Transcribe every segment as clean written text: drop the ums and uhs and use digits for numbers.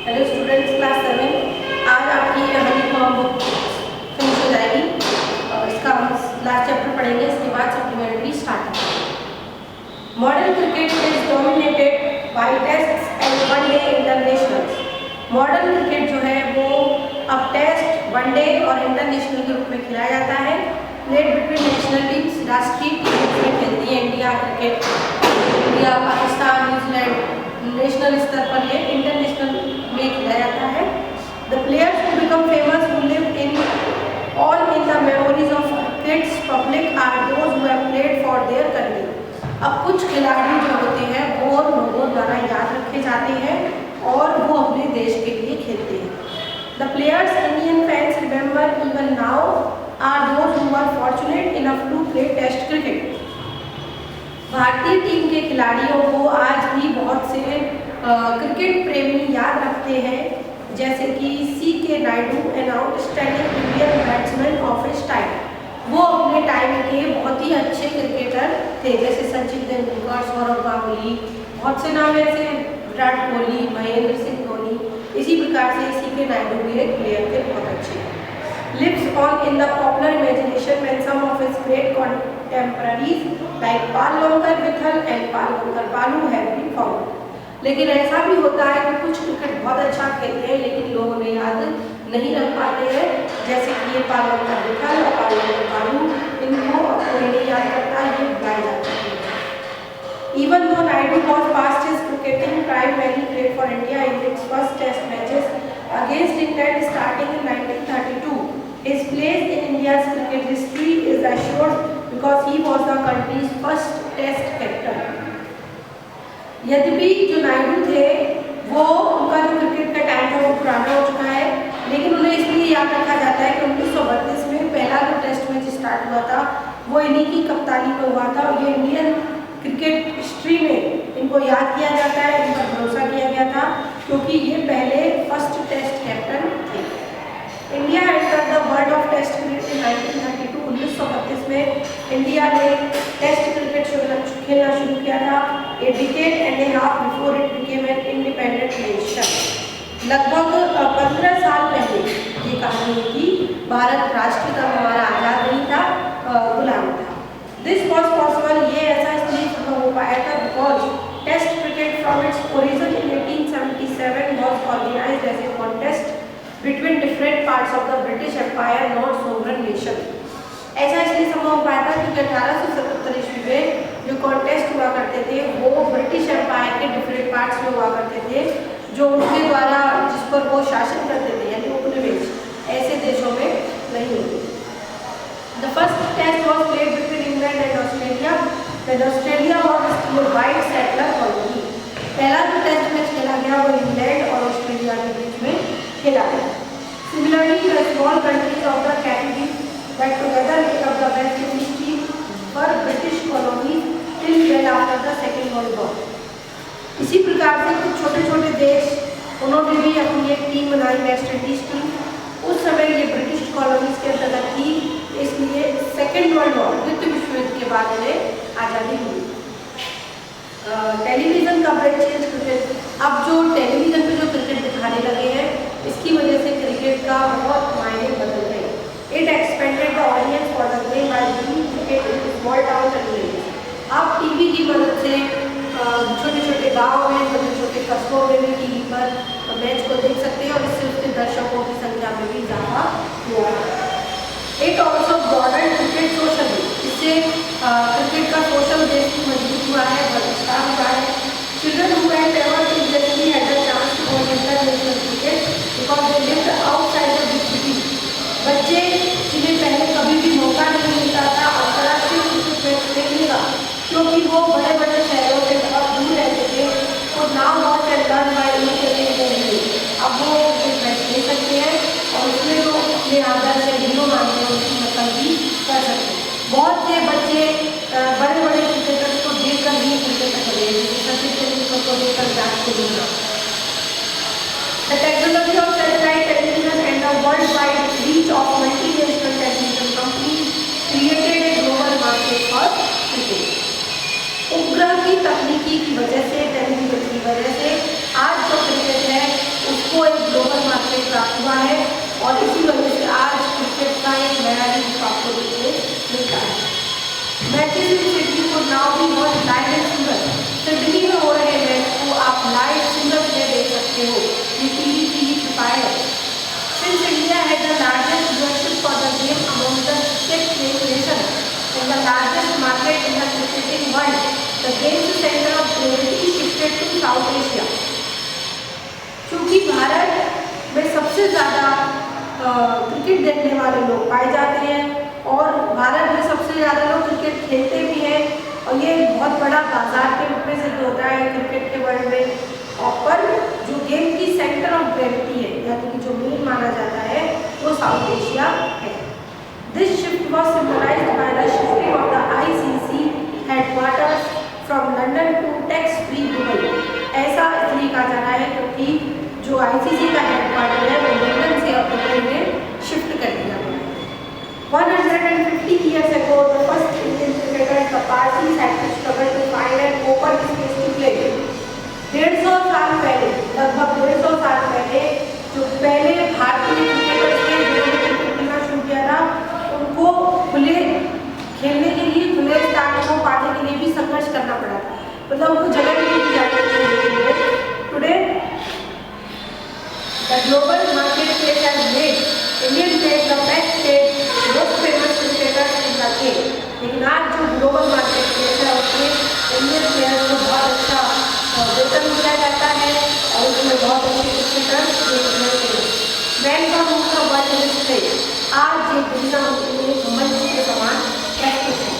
Hello students, class 7। आज आपकी honeycomb book finish हो जाएगी। इसका हम लास्ट चैप्टर पढ़ेंगे, इसके बाद सप्लीमेंट्री स्टार्ट करेंगे। Modern cricket is dominated by tests and one day internationals. Modern cricket जो है वो अब टेस्ट, वनडे और इंटरनेशनल के रूप में खेला जाता है। प्लेड बिटवीन नेशनल टीम्स, राष्ट्रीय टीम्स में खेलती है India cricket. India, Pakistan, New Zealand national स्तर पर ये इंटरनेशनल में खेला जाता है। The players who become famous who live in all in the memories of crickets public are those who have played for their country. अब कुछ खिलाड़ी जो होते हैं वो लोगों द्वारा याद रखे जाते हैं और वो अपने देश के लिए खेलते हैं। The players Indian fans remember even now are those who are fortunate enough to play test cricket. भारतीय टीम के खिलाड़ियों को आज भी बहुत से क्रिकेट प्रेमी याद रखते हैं, जैसे कि C.K. Naidu, an outstanding Indian batsman of his time. वो अपने टाइम के बहुत ही अच्छे क्रिकेटर थे, जैसे सचिन तेंदुलकर, सौरव गांगुली, बहुत से नाम ऐसे, विराट कोहली, महेंद्र सिंह धोनी। इसी प्रकार से C.K. नायडू भी एक प्लेयर थे, बहुत अच्छे। Lives on in the popular imagination when some of his great contemporaries like Pal Lonkar Vithal and Pal Lonkar Balu have been found. लेकिन ऐसा भी होता है कि कुछ क्रिकेट बहुत अच्छा खेलते हैं लेकिन लोग उन्हें याद नहीं रख पाते हैं, जैसे कि ये पाल लोंकर विथल और पाल लोंकर बालू, इनको कोई नहीं याद करता, ये भुलाए जाते हैं। Even though Naidu was past his cricketing prime when he played for India in its first test matches against England starting in 1932, his place in India's cricket history is assured because he was the country's first test captain. यद्यपि जो नायडू थे वो, उनका जो cricket का time था वो पुराना हो चुका है, लेकिन उन्हें इसलिए याद रखा जाता है कि 1932 में पहला जो टेस्ट मैच स्टार्ट हुआ था वो इन्हीं की कप्तानी में हुआ था और ये इंडियन क्रिकेट हिस्ट्री में इनको याद किया जाता है, इन पर भरोसा किया गया था क्योंकि ये पहले फर्स्ट टेस्ट कैप्टन थे। India entered the world of test cricket in 1932। 1932 में इंडिया ने टेस्ट क्रिकेट खेलना शुरू किया था, a decade and A half before it became an independent nation. लगभग 15 साल पहले ये कहानी है कि भारत राष्ट्र तब हमारा आज़ाद नहीं था, गुलाम था। दिस वॉज पॉसिबल, ये ऐसा इसलिए संभव हो पाया था because test cricket from its origin in 1877 was organized as a contest between different parts of the British Empire, not sovereign nation. ऐसा इसलिए संभव हो पाया था क्योंकि 1877 ईस्वी में जो कॉन्टेस्ट हुआ करते थे वो ब्रिटिश एम्पायर के डिफरेंट पार्ट्स में हुआ करते थे, जो उनके द्वारा जिस पर वो शासन करते थे, यानी उपनिवेश, ऐसे देशों में नहीं होते। The first test was played between England and Australia when Australia was still a white settler colony. पहला जो टेस्ट मैच खेला गया वो इंग्लैंड और ऑस्ट्रेलिया के बीच में खेला गया। Similarly, the small countries of the Caribbean that together make up the West Indies team were British colonies till well after the Second World War. इसी प्रकार से कुछ छोटे छोटे देश, उन्होंने भी अपनी एक टीम बनाई, वेस्ट इंडीज टीम। उस समय ये ब्रिटिश कॉलोनीज के अंतर्गत थी, इसलिए सेकेंड वर्ल्ड वॉर, द्वितीय विश्व युद्ध के बाद इन्हें आज़ादी मिली। Television coverage change cricket. अब जो टेलीविज़न पे जो क्रिकेट दिखाने लगे हैं इसकी वजह से क्रिकेट का बहुत मायने बदल गए। It expanded the audience for the game by bringing cricket in small town and villages. अब टीवी की मदद से छोटे छोटे गाँव में, छोटे छोटे कस्बों में भी टीवी पर मैच को देख सकते हैं और इससे उसके दर्शकों की संख्या में भी इजाफा हुआ है। It also broaden cricket socially. इससे क्रिकेट का सोशल बेस भी मजबूत हुआ है, बलिष्ठता हुआ है। Children who had never previously had the chance to go international cricket because they lived outside the big city. बच्चे जिन्हें पहले कभी भी मौका नहीं मिलता था अंतर्राष्ट्रीय क्रिकेट मैच देखने का, क्योंकि वो बड़े बड़े शहरों से बहुत दूर रहते थे, तो now watch and learn by doing. अब वो मैच देख सकते हैं और उसमें जो अपने आदर से हीरो मानते हैं उसकी नकल भी कर सकते हैं। बहुत से बच्चे बड़े बड़े क्रिकेटर्स को देखकर ही क्रिकेट खेले, जैसे सचिन तेंदुलकर को देखकर विराट कोहली बना। The technology of satellite television and the world wide reach of multinational television company created a global market for cricket. उपग्रह की तकनीकी की वजह से, टेलीविजन की वजह से आज जो क्रिकेट है उसको साउथ एशिया। क्योंकि भारत में सबसे ज़्यादा क्रिकेट देखने वाले लोग पाए जाते हैं और भारत में सबसे ज़्यादा लोग क्रिकेट खेलते भी हैं और ये बहुत बड़ा बाजार के रूप में सिद्ध होता है क्रिकेट के वर्ल्ड में। और पर जो गेम की सेंटर ऑफ ग्रेविटी है, यानी कि जो मेन माना जाता है, वो साउथ एशिया है। This shift was symbolised by the shifting of the ICC headquarters from London to tax free Dubai. ऐसा इसलिए कहा जा रहा है क्योंकि जो ICC का हेडक्वार्टर है वो लंदन से अब दुबई में शिफ्ट कर दिया गया है। 150 years ago, the first Indian cricketers, the Parsis, had to struggle to find an open space to play. 150 साल पहले, लगभग 150 साल पहले, जो पहले भारतीय क्रिकेटर्स थे जिन्होंने क्रिकेट खेलना शुरू किया था, उनको खुले खेलने के लिए खुले स्थान को पाने के लिए भी संघर्ष करना पड़ा था, मतलब उनको जगह नहीं दी जाती थी। Today the global marketplace has made Indian players the best paid, most famous cricketers in the game. लेकिन आज जो ग्लोबल मार्केटप्लेस है उसमें इंडियन प्लेयर्स को बहुत अच्छा वेतन दिया जाता है और उसमें बहुत अच्छे क्रिकेटर्स देखने को मिलते हैं। मैन का मुख्य वर्ल्ड हिस्ट्री आज ये दुनिया में मंच के समान प्रस्तुत है।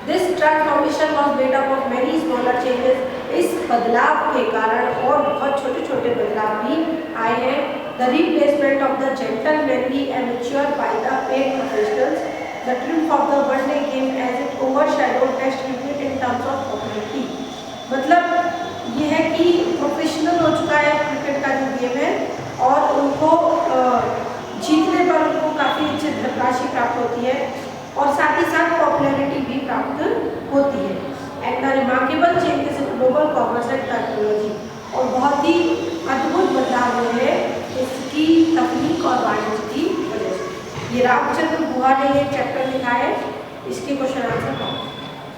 This transformation was made up of many smaller changes. इस बदलाव के कारण और बहुत छोटे-छोटे बदलाव भी आए हैं। The replacement of the gentlemanly amateur by the paid professionals, the triumph of the one-day game as it overshadowed Test cricket in terms of popularity. मतलब ये है कि प्रोफेशनल हो चुका है क्रिकेट का जो गेम है और उनको जीतने पर उनको काफ़ी अच्छी धनराशि प्राप्त होती है और साथ ही साथ पॉपुलैरिटी भी प्राप्त होती है। And the remarkable changes in global commerce and technology, और बहुत ही अद्भुत बदलाव हुए हैं इसकी तकनीक और वाणिज्य की वजह से। ये रामचंद्र गुहा ने ये चैप्टर लिखा है, इसके क्वेश्चन आंसर